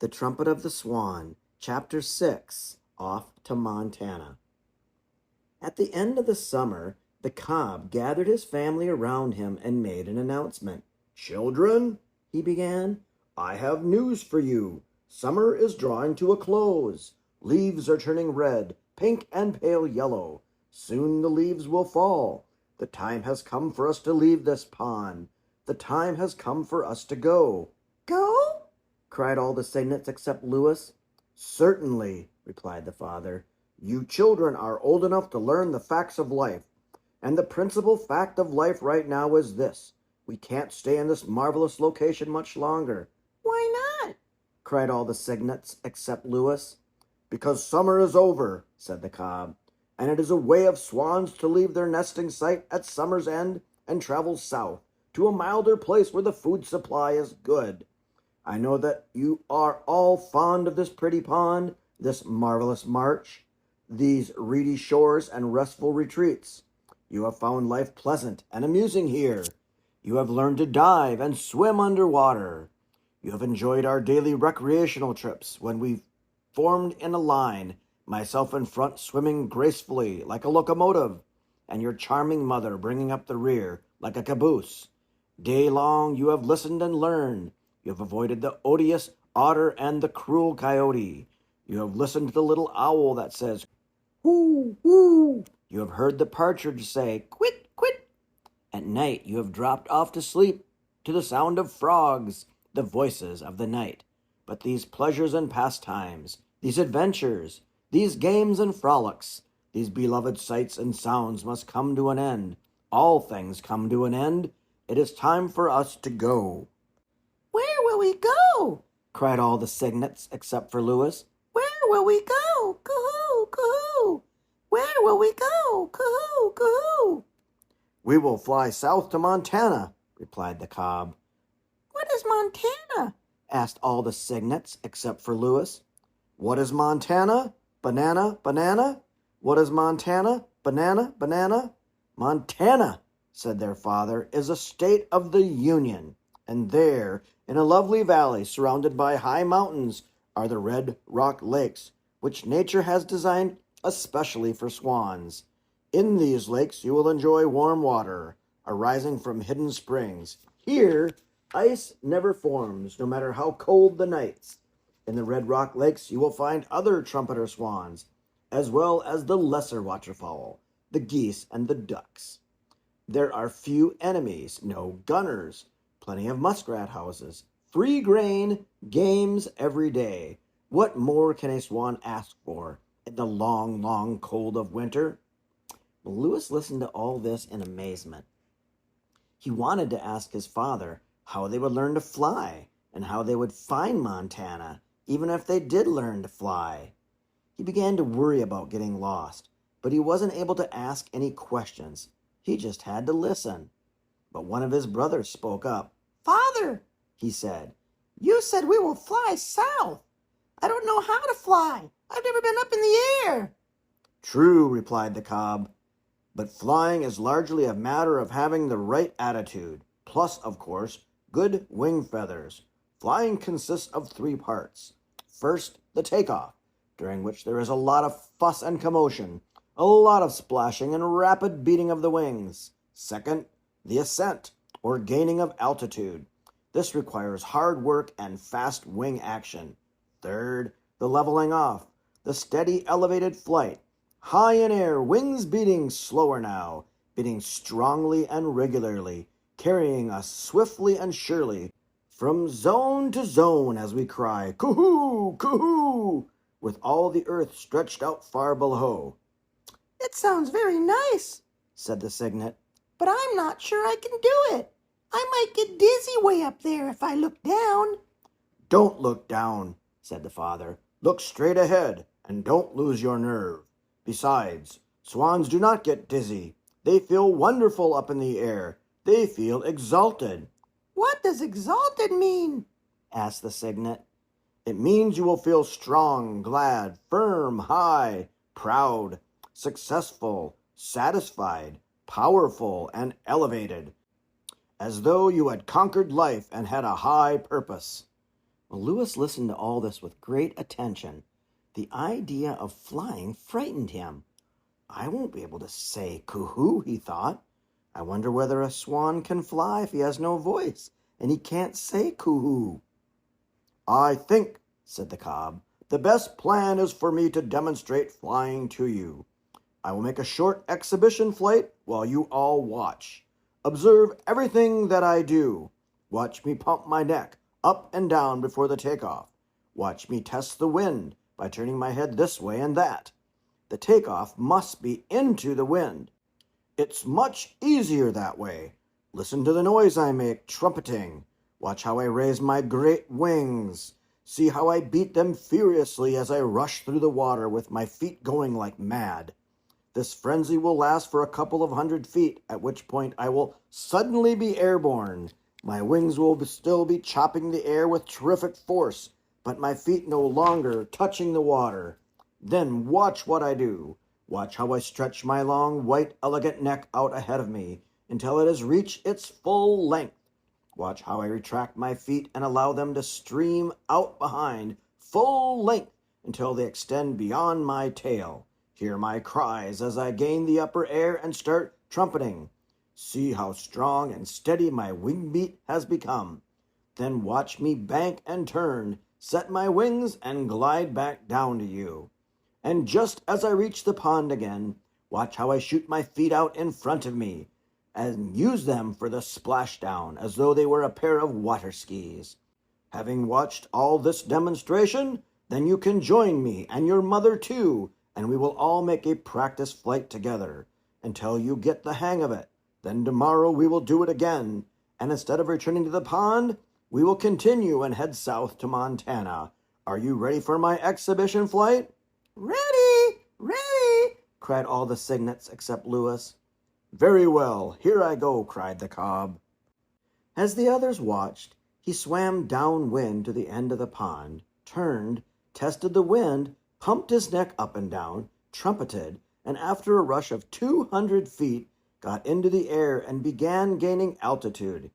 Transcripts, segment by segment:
The Trumpet of the Swan, Chapter 6, Off to Montana. At the end of the summer, the cob gathered his family around him and made an announcement. "Children," he began, "I have news for you. Summer is drawing to a close. Leaves are turning red, pink, and pale yellow. Soon the leaves will fall. The time has come for us to leave this pond. The time has come for us to go." "Go?" cried all the cygnets except Lewis. "Certainly," replied the father. "You children are old enough to learn the facts of life. And the principal fact of life right now is this. We can't stay in this marvelous location much longer." "Why not?" cried all the cygnets except Lewis. "Because summer is over," said the cob, "and it is a way of swans to leave their nesting site at summer's end and travel south to a milder place where the food supply is good. I know that you are all fond of this pretty pond, this marvelous march, these reedy shores and restful retreats. You have found life pleasant and amusing here. You have learned to dive and swim underwater. You have enjoyed our daily recreational trips when we formed in a line, myself in front swimming gracefully like a locomotive, and your charming mother bringing up the rear like a caboose. Day long you have listened and learned. You have avoided the odious otter and the cruel coyote. You have listened to the little owl that says, "Whoo, whoo." You have heard the partridge say, "Quit, quit." At night you have dropped off to sleep to the sound of frogs, the voices of the night. But these pleasures and pastimes, these adventures, these games and frolics, these beloved sights and sounds must come to an end. All things come to an end. It is time for us to go." "Where will we go?" cried all the cygnets except for Lewis. "Where will we go? Coo-hoo, coo-hoo. Where will we go? Coo-hoo, coo-hoo." "We will fly south to Montana," replied the cob. "What is Montana?" asked all the cygnets except for Lewis. "What is Montana? Banana, banana. What is Montana? Banana, banana." "Montana," said their father, "is a state of the Union. And there, in a lovely valley surrounded by high mountains, are the Red Rock Lakes, which nature has designed especially for swans. In these lakes you will enjoy warm water, arising from hidden springs. Here, ice never forms, no matter how cold the nights. In the Red Rock Lakes you will find other trumpeter swans, as well as the lesser waterfowl, the geese and the ducks. There are few enemies, no gunners, plenty of muskrat houses, free grain, games every day. What more can a swan ask for in the long, long cold of winter?" Lewis listened to all this in amazement. He wanted to ask his father how they would learn to fly and how they would find Montana, even if they did learn to fly. He began to worry about getting lost, but he wasn't able to ask any questions. He just had to listen. But one of his brothers spoke up. "Father," he said, "you said we will fly south. I don't know how to fly. I've never been up in the air." "True," replied the cob, "but flying is largely a matter of having the right attitude, plus, of course, good wing feathers. Flying consists of three parts. First, the takeoff, during which there is a lot of fuss and commotion, a lot of splashing and rapid beating of the wings. Second, the ascent, or gaining of altitude. This requires hard work and fast wing action. Third, the leveling off, the steady elevated flight. High in air, wings beating slower now, beating strongly and regularly, carrying us swiftly and surely from zone to zone as we cry, 'Coo-hoo, coo-hoo,' with all the earth stretched out far below." "It sounds very nice," said the cygnet, "but I'm not sure I can do it. I might get dizzy way up there if I look down." "Don't look down," said the father. "Look straight ahead, and don't lose your nerve. Besides, swans do not get dizzy. They feel wonderful up in the air. They feel exalted." "What does exalted mean?" asked the cygnet. "It means you will feel strong, glad, firm, high, proud, successful, satisfied, powerful, and elevated, as though you had conquered life and had a high purpose." Well, Lewis listened to all this with great attention. The idea of flying frightened him. I won't be able to say coo-hoo, he thought. I wonder whether a swan can fly if he has no voice, and he can't say coo-hoo. I think, said the cob, the best plan is for me to demonstrate flying to you. I will make a short exhibition flight while you all watch. Observe everything that I do. Watch me pump my neck up and down before the takeoff. Watch me test the wind by turning my head this way and that. The takeoff must be into the wind. It's much easier that way. Listen to the noise I make trumpeting. Watch how I raise my great wings. See how I beat them furiously as I rush through the water with my feet going like mad. This frenzy will last for a couple of 100 feet, at which point I will suddenly be airborne. My wings will still be chopping the air with terrific force, but my feet no longer touching the water. Then watch what I do. Watch how I stretch my long, white, elegant neck out ahead of me until it has reached its full length. Watch how I retract my feet and allow them to stream out behind, full length, until they extend beyond my tail. Hear my cries as I gain the upper air and start trumpeting. See how strong and steady my wing beat has become. Then watch me bank and turn, set my wings, and glide back down to you. And just as I reach the pond again, watch how I shoot my feet out in front of me and use them for the splashdown as though they were a pair of water skis. Having watched all this demonstration, then you can join me and your mother too, and we will all make a practice flight together until you get the hang of it. Then tomorrow we will do it again, and instead of returning to the pond, we will continue and head south to Montana. Are you ready for my exhibition flight? Ready, ready, cried all the cygnets except Lewis. Very well, here I go, cried the cob. As the others watched, he swam downwind to the end of the pond, turned, tested the wind, pumped his neck up and down, trumpeted, and after a rush of 200 feet, got into the air and began gaining altitude.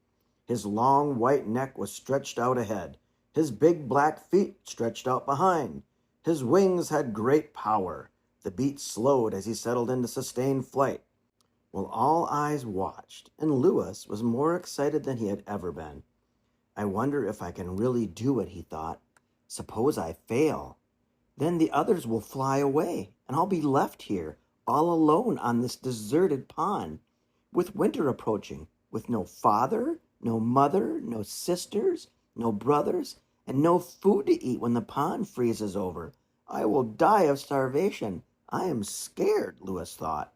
His long white neck was stretched out ahead, his big black feet stretched out behind. His wings had great power. The beat slowed as he settled into sustained flight. Well, all eyes watched, and Lewis was more excited than he had ever been. I wonder if I can really do it, he thought. Suppose I fail. Then the others will fly away, and I'll be left here, all alone on this deserted pond, with winter approaching, with no father, no mother, no sisters, no brothers, and no food to eat when the pond freezes over. I will die of starvation. I am scared, Lewis thought.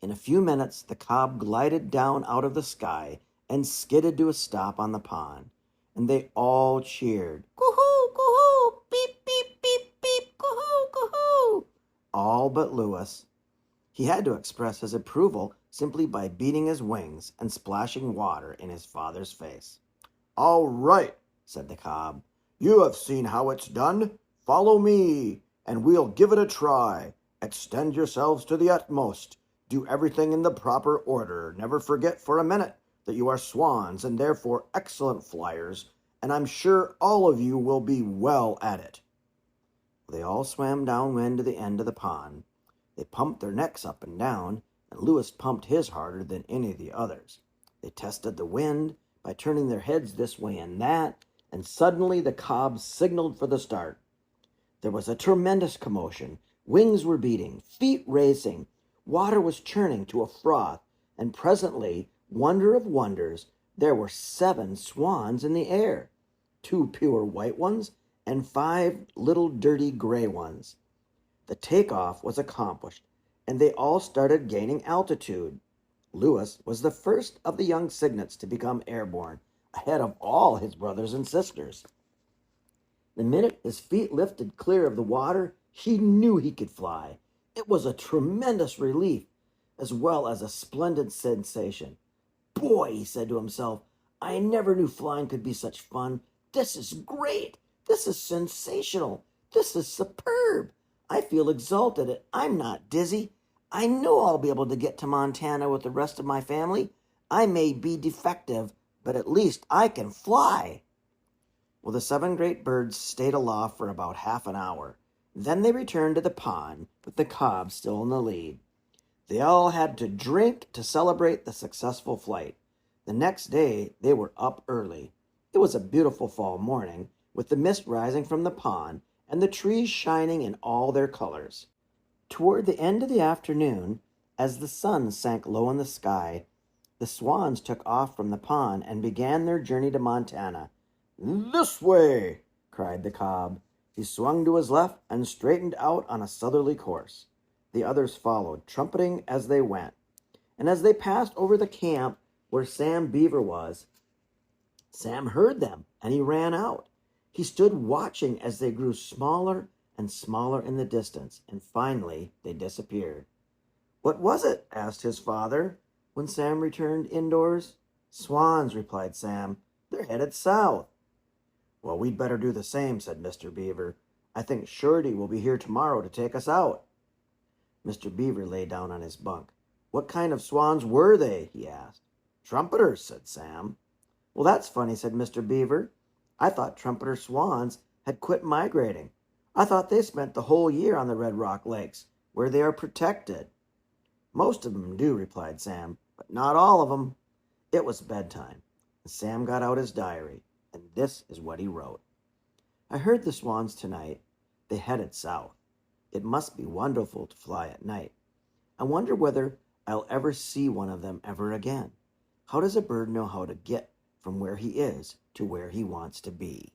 In a few minutes, the cob glided down out of the sky and skidded to a stop on the pond, and they all cheered. Coo-hoo, coo-hoo, beep, beep, beep, beep, coo-hoo, coo-hoo. All but Lewis. He had to express his approval simply by beating his wings and splashing water in his father's face. All right, said the cob. You have seen how it's done. Follow me, and we'll give it a try. Extend yourselves to the utmost. Do everything in the proper order. Never forget for a minute that you are swans and therefore excellent flyers, and I'm sure all of you will be well at it. They all swam downwind to the end of the pond. They pumped their necks up and down, and Lewis pumped his harder than any of the others. They tested the wind by turning their heads this way and that, and suddenly the cob signaled for the start. There was a tremendous commotion. Wings were beating, feet racing. Water was churning to a froth, and presently, wonder of wonders, there were 7 swans in the air, 2 pure white ones and 5 little dirty gray ones. The takeoff was accomplished, and they all started gaining altitude. Lewis was the first of the young cygnets to become airborne, ahead of all his brothers and sisters. The minute his feet lifted clear of the water, he knew he could fly. It was a tremendous relief, as well as a splendid sensation. Boy, he said to himself, I never knew flying could be such fun. This is great. This is sensational. This is superb. I feel exalted. I'm not dizzy. I know I'll be able to get to Montana with the rest of my family. I may be defective, but at least I can fly. Well, the 7 great birds stayed aloft for about half an hour. Then they returned to the pond, with the cob still in the lead. They all had to drink to celebrate the successful flight. The next day they were up early. It was a beautiful fall morning, with the mist rising from the pond and the trees shining in all their colors. Toward the end of the afternoon, as the sun sank low in the sky, the swans took off from the pond and began their journey to Montana. "This way!" cried the cob. He swung to his left and straightened out on a southerly course. The others followed, trumpeting as they went. And as they passed over the camp where Sam Beaver was, Sam heard them, and he ran out. He stood watching as they grew smaller and smaller in the distance, and finally they disappeared. "What was it?" asked his father, when Sam returned indoors. "Swans," replied Sam. "They're headed south." "Well, we'd better do the same," said Mr. Beaver. "I think Shorty will be here tomorrow to take us out." Mr. Beaver lay down on his bunk. "What kind of swans were they?" he asked. "Trumpeters," said Sam. "Well, that's funny," said Mr. Beaver. "I thought trumpeter swans had quit migrating. I thought they spent the whole year on the Red Rock Lakes, where they are protected." "Most of them do," replied Sam, "but not all of them." It was bedtime, and Sam got out his diary, and this is what he wrote. "I heard the swans tonight. They headed south. It must be wonderful to fly at night. I wonder whether I'll ever see one of them ever again. How does a bird know how to get from where he is to where he wants to be?"